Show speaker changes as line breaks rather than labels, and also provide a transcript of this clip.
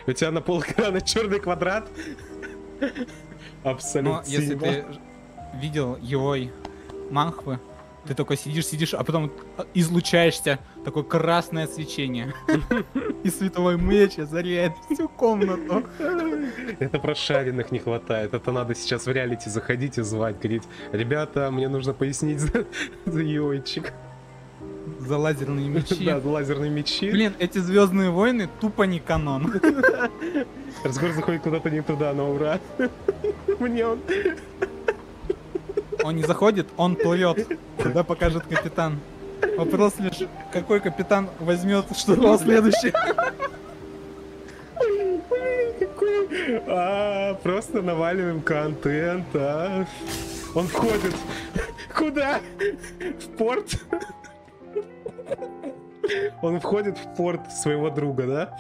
У тебя на полэкрана черный квадрат. Абсолютно.
Но если ты видел его манхвы, ты только сидишь, а потом излучаешься, такое красное свечение. И световой меч озаряет всю комнату.
Это прошаренных не хватает. Это надо сейчас в реалити заходить и звать, говорить: ребята, мне нужно пояснить за Йойчик.
За лазерные мечи.
Да, за лазерные мечи.
Блин, эти Звездные войны тупо не канон.
Разговор заходит куда-то не туда, но ура. Мне он...
Он не заходит, он плывет. Куда покажет капитан. Вопрос лишь, какой капитан возьмет штурвал следующий.
Просто наваливаем контент, а. Он входит. Куда? В порт? Он входит в порт своего друга, да?